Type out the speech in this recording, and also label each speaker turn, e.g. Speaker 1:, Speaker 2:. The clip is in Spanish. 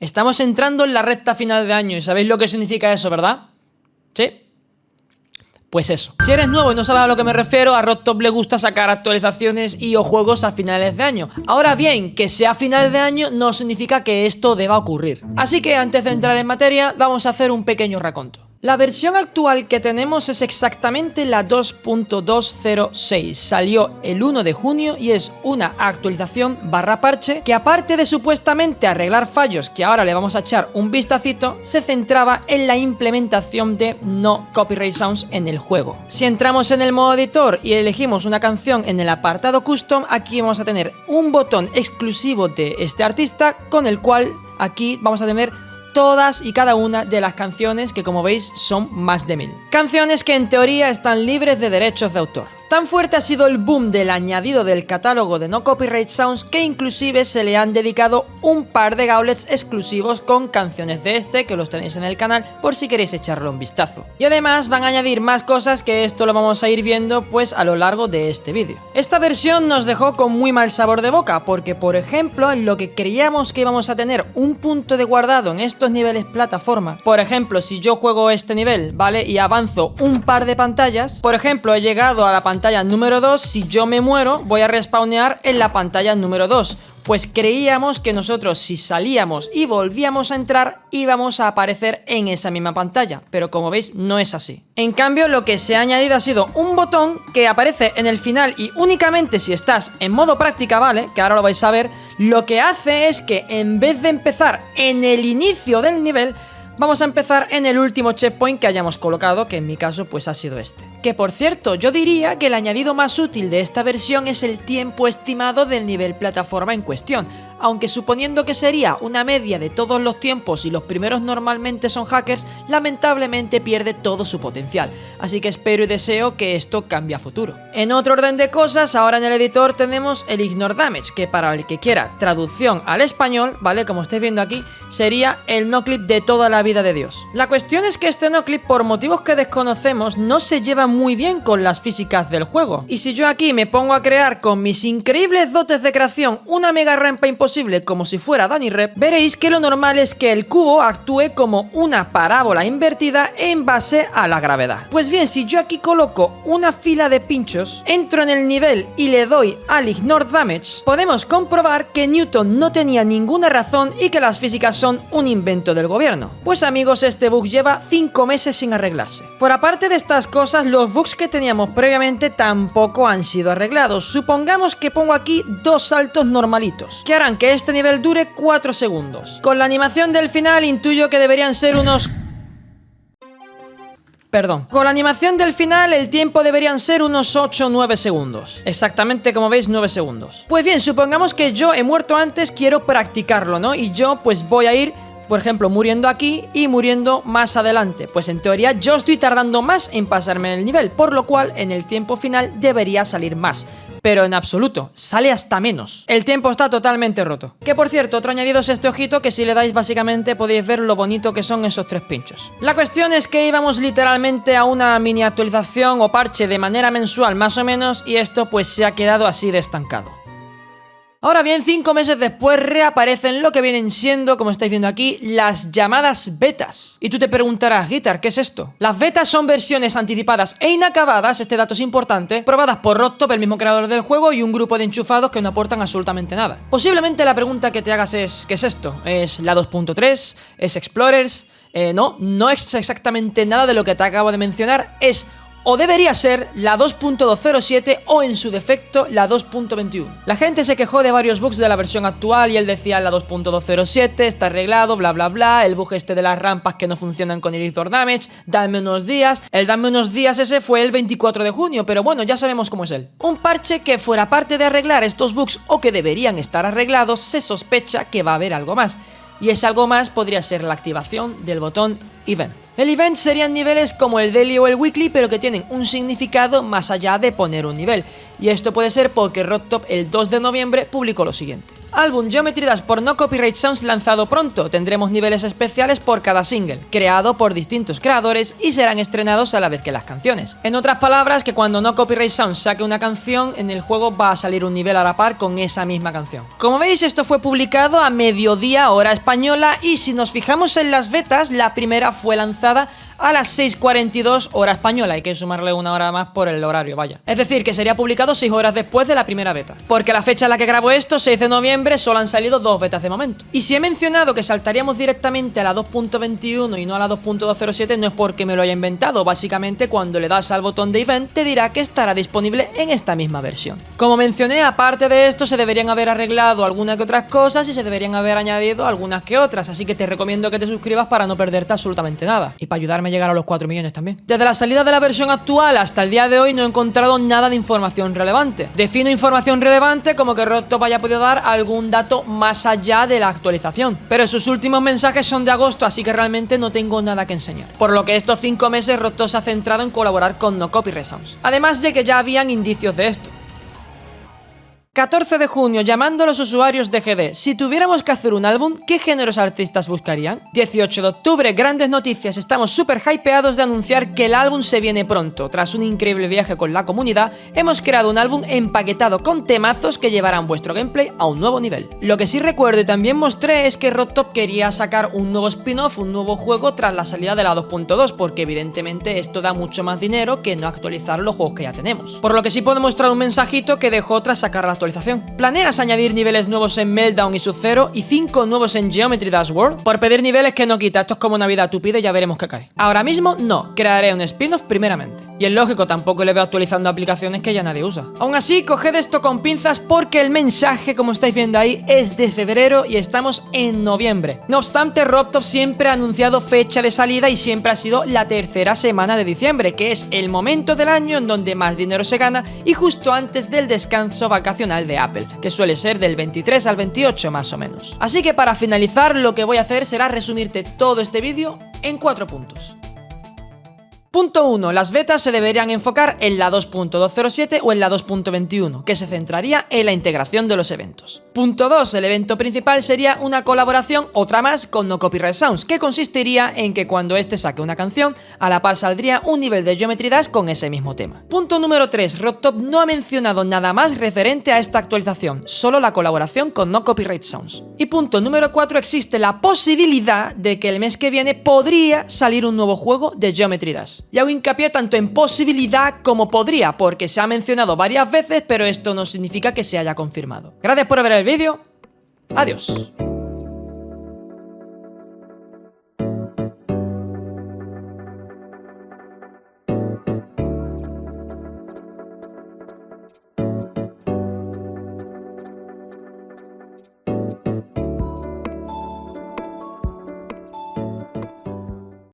Speaker 1: Estamos entrando en la recta final de año y sabéis lo que significa eso, ¿verdad? ¿Sí? Pues eso. Si eres nuevo y no sabes a lo que me refiero, a Rocktop le gusta sacar actualizaciones y o juegos a finales de año. Ahora bien, que sea final de año no significa que esto deba ocurrir. Así que antes de entrar en materia, vamos a hacer un pequeño raconto. La versión actual que tenemos es exactamente la 2.206. Salió el 1 de junio y es una actualización / parche que, aparte de supuestamente arreglar fallos que ahora le vamos a echar un vistacito, se centraba en la implementación de no copyright sounds en el juego. Si entramos en el modo editor y elegimos una canción en el apartado custom, aquí vamos a tener un botón exclusivo de este artista con el cual aquí vamos a tener todas y cada una de las canciones que, como veis, son más de 1000. Canciones que en teoría están libres de derechos de autor. Tan fuerte ha sido el boom del añadido del catálogo de no copyright sounds que inclusive se le han dedicado un par de gauntlets exclusivos con canciones de este, que los tenéis en el canal por si queréis echarle un vistazo. Y además van a añadir más cosas, que esto lo vamos a ir viendo pues a lo largo de este vídeo. Esta versión nos dejó con muy mal sabor de boca porque, por ejemplo, en lo que creíamos que íbamos a tener un punto de guardado en estos niveles plataforma, por ejemplo, si yo juego este nivel, ¿vale? Y avanzo un par de pantallas, por ejemplo, he llegado a la pantalla número 2, si yo me muero voy a respawnear en la pantalla número 2. Pues creíamos que nosotros, si salíamos y volvíamos a entrar, íbamos a aparecer en esa misma pantalla, pero como veis no es así. En cambio, lo que se ha añadido ha sido un botón que aparece en el final y únicamente si estás en modo práctica, ¿vale? Que ahora lo vais a ver. Lo que hace es que en vez de empezar en el inicio del nivel, vamos a empezar en el último checkpoint que hayamos colocado, que en mi caso pues ha sido este. Que por cierto, yo diría que el añadido más útil de esta versión es el tiempo estimado del nivel plataforma en cuestión, aunque suponiendo que sería una media de todos los tiempos y los primeros normalmente son hackers, lamentablemente pierde todo su potencial, así que espero y deseo que esto cambie a futuro. En otro orden de cosas, ahora en el editor tenemos el Ignore Damage, que para el que quiera traducción al español, ¿vale? Como estáis viendo aquí, sería el noclip de toda la vida de Dios. La cuestión es que este noclip, por motivos que desconocemos, no se lleva muy bien con las físicas del juego, y si yo aquí me pongo a crear con mis increíbles dotes de creación una mega rampa imposible como si fuera Danny Rep, veréis que lo normal es que el cubo actúe como una parábola invertida en base a la gravedad. Pues bien, si yo aquí coloco una fila de pinchos, entro en el nivel y le doy al Ignore Damage, podemos comprobar que Newton no tenía ninguna razón y que las físicas son un invento del gobierno. Pues amigos, este bug lleva 5 meses sin arreglarse. Por aparte de estas cosas, los bugs que teníamos previamente tampoco han sido arreglados. Supongamos que pongo aquí 2 saltos normalitos, que harán que este nivel dure 4 segundos. Con la animación del final intuyo que deberían ser unos... Con la animación del final el tiempo deberían ser unos 8 o 9 segundos. Exactamente, como veis, 9 segundos. Pues bien, supongamos que yo he muerto antes, quiero practicarlo, ¿no? Y yo pues voy a ir, por ejemplo, muriendo aquí y muriendo más adelante. Pues en teoría yo estoy tardando más en pasarme el nivel, por lo cual en el tiempo final debería salir más. Pero en absoluto, sale hasta menos. El tiempo está totalmente roto. Que por cierto, otro añadido es este ojito, que si le dais básicamente podéis ver lo bonito que son esos 3 pinchos. La cuestión es que íbamos literalmente a una mini actualización o parche de manera mensual más o menos, y esto pues se ha quedado así de estancado. Ahora bien, 5 meses después reaparecen lo que vienen siendo, como estáis viendo aquí, las llamadas betas. Y tú te preguntarás, Guitar, ¿qué es esto? Las betas son versiones anticipadas e inacabadas, este dato es importante, probadas por Rocktop, el mismo creador del juego, y un grupo de enchufados que no aportan absolutamente nada. Posiblemente la pregunta que te hagas es, ¿qué es esto? ¿Es la 2.3? ¿Es Explorers? No es exactamente nada de lo que te acabo de mencionar, es... o debería ser la 2.207 o en su defecto la 2.21. La gente se quejó de varios bugs de la versión actual y él decía la 2.207 está arreglado, bla bla bla, el bug este de las rampas que no funcionan con el Ignore Damage, dame unos días. El dame unos días ese fue el 24 de junio, pero bueno, ya sabemos cómo es él. Un parche que fuera parte de arreglar estos bugs o que deberían estar arreglados, se sospecha que va a haber algo más. Y ese algo más podría ser la activación del botón Event. El Event serían niveles como el Daily o el Weekly, pero que tienen un significado más allá de poner un nivel. Y esto puede ser porque Rocktop el 2 de noviembre publicó lo siguiente. Álbum Geometry Dash por No Copyright Sounds lanzado pronto. Tendremos niveles especiales por cada single, creado por distintos creadores y serán estrenados a la vez que las canciones. En otras palabras, que cuando No Copyright Sounds saque una canción, en el juego va a salir un nivel a la par con esa misma canción. Como veis, esto fue publicado a mediodía hora española y si nos fijamos en las betas, la primera fue lanzada a las 6:42 hora española, hay que sumarle una hora más por el horario, vaya. Es decir, que sería publicado 6 horas después de la primera beta. Porque la fecha en la que grabo esto, 6 de noviembre, solo han salido 2 betas de momento. Y si he mencionado que saltaríamos directamente a la 2.21 y no a la 2.207, no es porque me lo haya inventado, básicamente cuando le das al botón de event te dirá que estará disponible en esta misma versión. Como mencioné, aparte de esto se deberían haber arreglado algunas que otras cosas y se deberían haber añadido algunas que otras, así que te recomiendo que te suscribas para no perderte absolutamente nada. Y para ayudarme a llegar a los 4 millones también. Desde la salida de la versión actual hasta el día de hoy no he encontrado nada de información relevante. Defino información relevante como que Rocktop haya podido dar algún dato más allá de la actualización, pero sus últimos mensajes son de agosto, así que realmente no tengo nada que enseñar. Por lo que estos 5 meses Rocktop se ha centrado en colaborar con No Copyright Sounds. Además de que ya habían indicios de esto. 14 de junio, llamando a los usuarios de GD. Si tuviéramos que hacer un álbum, ¿qué géneros artistas buscarían? 18 de octubre, grandes noticias. Estamos súper hypeados de anunciar que el álbum se viene pronto. Tras un increíble viaje con la comunidad, hemos creado un álbum empaquetado con temazos que llevarán vuestro gameplay a un nuevo nivel. Lo que sí recuerdo y también mostré es que Rocktop quería sacar un nuevo spin-off, un nuevo juego tras la salida de la 2.2, porque evidentemente esto da mucho más dinero que no actualizar los juegos que ya tenemos. Por lo que sí puedo mostrar un mensajito que dejó tras sacar la actualización. ¿Planeas añadir niveles nuevos en Meltdown y Sub-Zero y 5 nuevos en Geometry Dash World? Por pedir niveles que no quita, esto es como Navidad, tú pides y ya veremos qué cae. Ahora mismo no, crearé un spin-off primeramente. Y es lógico, tampoco le veo actualizando aplicaciones que ya nadie usa. Aún así, coged esto con pinzas porque el mensaje, como estáis viendo ahí, es de febrero y estamos en noviembre. No obstante, Rocktop siempre ha anunciado fecha de salida y siempre ha sido la tercera semana de diciembre, que es el momento del año en donde más dinero se gana y justo antes del descanso vacacional de Apple, que suele ser del 23 al 28 más o menos. Así que para finalizar, lo que voy a hacer será resumirte todo este vídeo en 4 puntos. Punto 1. Las betas se deberían enfocar en la 2.207 o en la 2.21, que se centraría en la integración de los eventos. Punto 2. El evento principal sería una colaboración, otra más, con No Copyright Sounds, que consistiría en que cuando este saque una canción, a la par saldría un nivel de Geometry Dash con ese mismo tema. Punto número 3. Rocktop no ha mencionado nada más referente a esta actualización, solo la colaboración con No Copyright Sounds. Y punto número 4. Existe la posibilidad de que el mes que viene podría salir un nuevo juego de Geometry Dash. Y hago hincapié tanto en posibilidad como podría, porque se ha mencionado varias veces, pero esto no significa que se haya confirmado. Gracias por ver el vídeo. Adiós.